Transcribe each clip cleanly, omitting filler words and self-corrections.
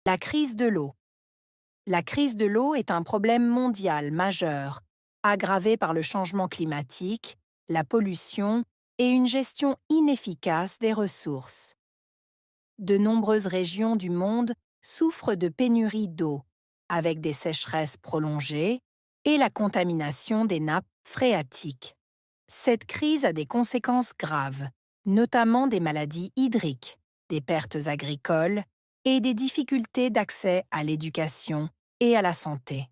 La crise de l'eau. La crise de l'eau est un problème mondial majeur, aggravé par le changement climatique, la pollution et une gestion inefficace des ressources. De nombreuses régions du monde souffrent de pénurie d'eau, avec des sécheresses prolongées et la contamination des nappes phréatiques. Cette crise a des conséquences graves, notamment des maladies hydriques, des pertes agricoles et des difficultés d'accès à l'éducation et à la santé.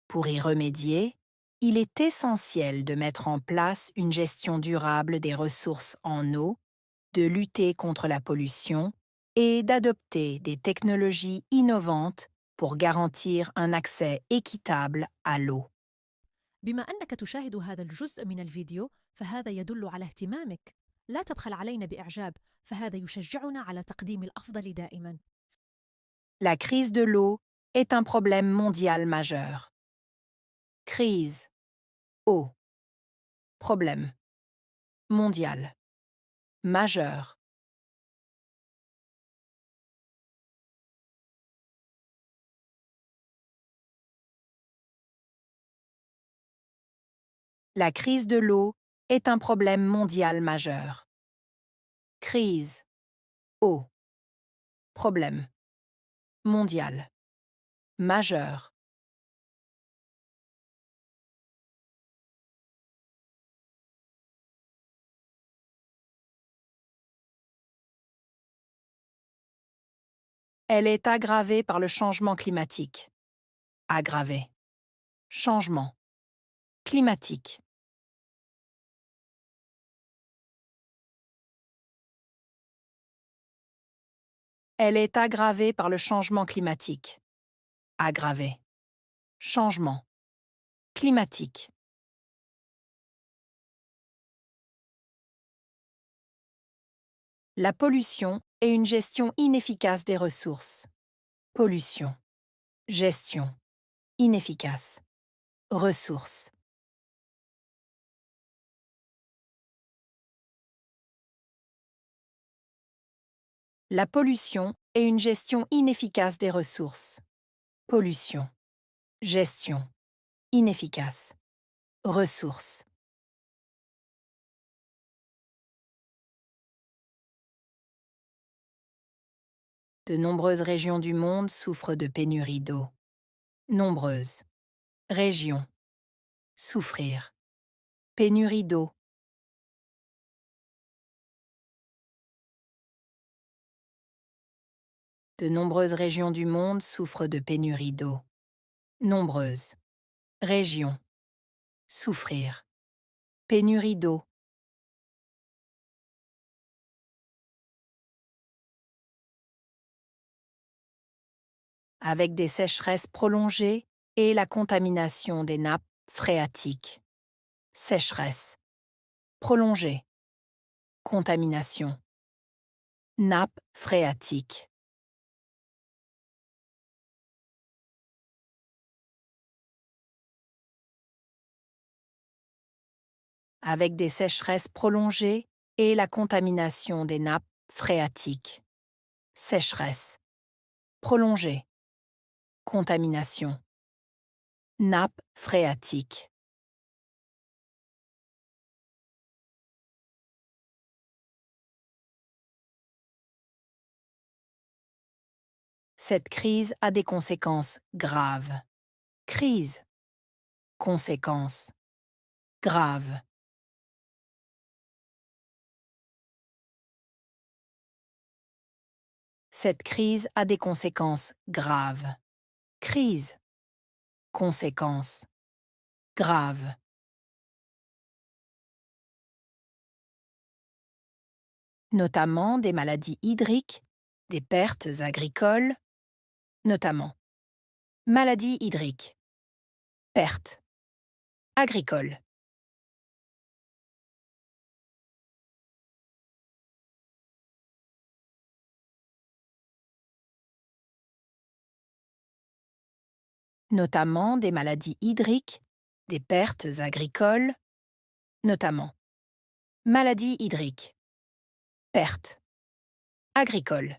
Pour y remédier, il est essentiel de mettre en place une gestion durable des ressources en eau, de lutter contre la pollution et d'adopter des technologies innovantes pour garantir un accès équitable à l'eau. بما أنك تشاهد هذا الجزء من الفيديو فهذا يدل على اهتمامك. لا تبخل علينا بإعجاب، فهذا يشجعنا على تقديم الأفضل دائما. La crise de l'eau est un problème mondial majeur. Crise, eau, problème, mondial, majeur. La crise de l'eau est un problème mondial majeur. Crise, eau, problème, mondial, majeur. Elle est aggravée par le changement climatique. Aggravée. Changement. Climatique. Elle est aggravée par le changement climatique. Aggravée. Changement. Climatique. La pollution et une gestion inefficace des ressources. Pollution. Gestion. Inefficace. Ressources. La pollution et une gestion inefficace des ressources. Pollution. Gestion. Inefficace. Ressources. De nombreuses régions du monde souffrent de pénurie d'eau. Nombreuses. Régions. Souffrir. Pénurie d'eau. De nombreuses régions du monde souffrent de pénurie d'eau. Nombreuses. Régions. Souffrir. Pénurie d'eau. Avec des sécheresses prolongées et la contamination des nappes phréatiques. Sécheresse. Prolongée. Contamination. Nappes phréatiques. Avec des sécheresses prolongées et la contamination des nappes phréatiques. Sécheresse. Prolongée. Contamination. Nappes phréatiques. Cette crise a des conséquences graves. Crise. Conséquences. Graves. Cette crise a des conséquences graves. Crise. Conséquences. Graves. Notamment des maladies hydriques, des pertes agricoles, notamment. Maladies hydriques. Pertes. Agricoles. Notamment des maladies hydriques, des pertes agricoles, notamment. Maladies hydriques. Pertes. Agricoles.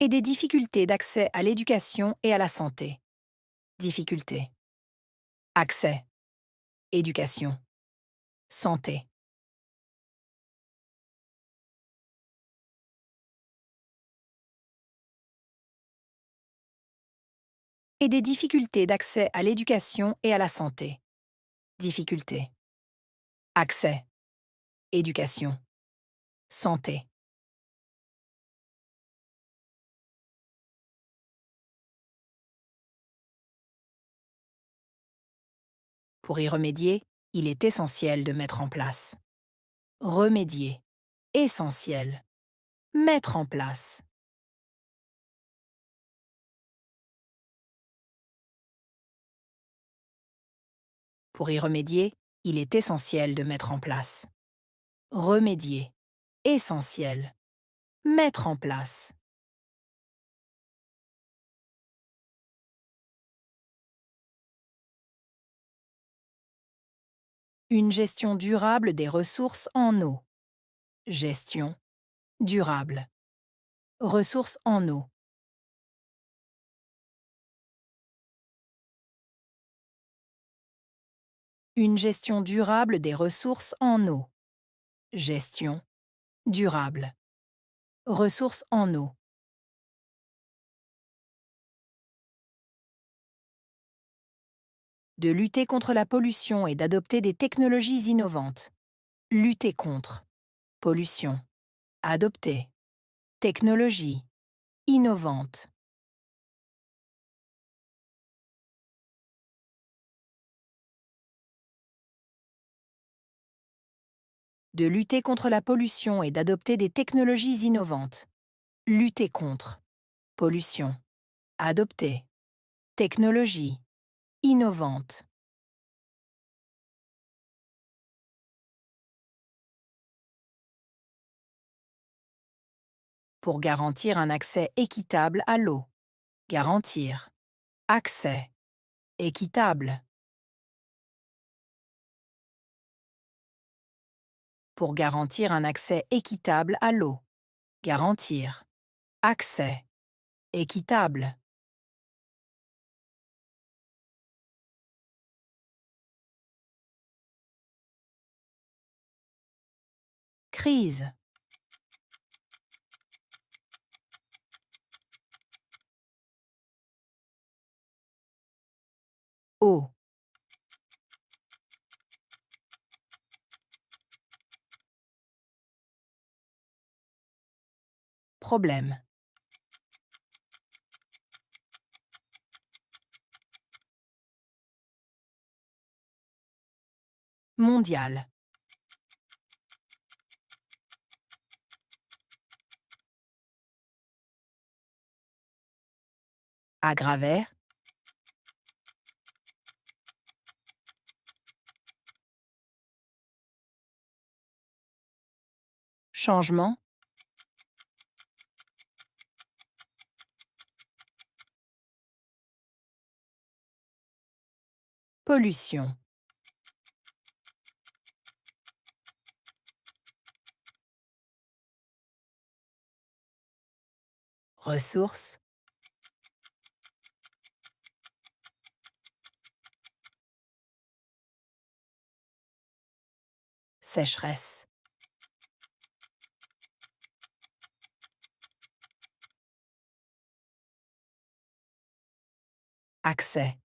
et des difficultés d'accès à l'éducation et à la santé. Difficultés. Accès. Éducation. Santé. Et des difficultés d'accès à l'éducation et à la santé. Difficultés. Accès. Éducation. Santé. Pour y remédier, il est essentiel de mettre en place. Remédier. Essentiel. Mettre en place. Pour y remédier, il est essentiel de mettre en place. Remédier. Essentiel. Mettre en place. Une gestion durable des ressources en eau. Gestion durable. Ressources en eau. Une gestion durable des ressources en eau. Gestion durable. Ressources en eau. De lutter contre la pollution et d'adopter des technologies innovantes. Lutter contre. Pollution. Adopter. Technologie. Innovante. De lutter contre la pollution et d'adopter des technologies innovantes. Lutter contre. Pollution. Adopter. Technologie. Innovante. Pour garantir un accès équitable à l'eau. Garantir. Accès. Équitable. Pour garantir un accès équitable à l'eau. Garantir. Accès. Équitable. Crise. Eau. Problème. Mondial. Aggraver. Changement. Pollution. Ressources. Sécheresse. Accès.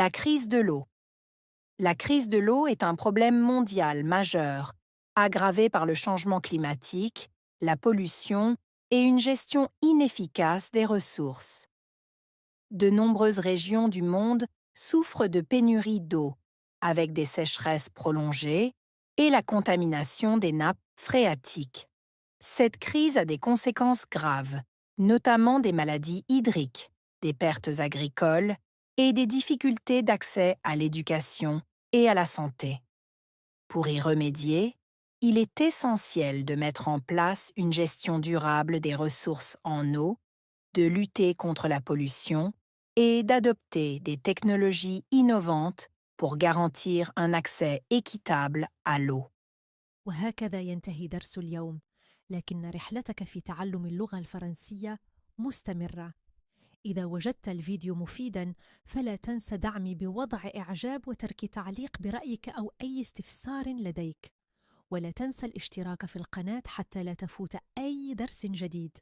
La crise de l'eau. La crise de l'eau est un problème mondial majeur, aggravé par le changement climatique, la pollution et une gestion inefficace des ressources. De nombreuses régions du monde souffrent de pénurie d'eau, avec des sécheresses prolongées et la contamination des nappes phréatiques. Cette crise a des conséquences graves, notamment des maladies hydriques, des pertes agricoles et des difficultés d'accès à l'éducation et à la santé. Pour y remédier, il est essentiel de mettre en place une gestion durable des ressources en eau, de lutter contre la pollution et d'adopter des technologies innovantes pour garantir un accès équitable à l'eau. وهكذا ينتهي درس اليوم، لكن رحلتك في تعلم اللغة الفرنسية مستمرة. إذا وجدت الفيديو مفيداً فلا تنس دعمي بوضع إعجاب وترك تعليق برأيك أو أي استفسار لديك، ولا تنسى الاشتراك في القناة حتى لا تفوت أي درس جديد.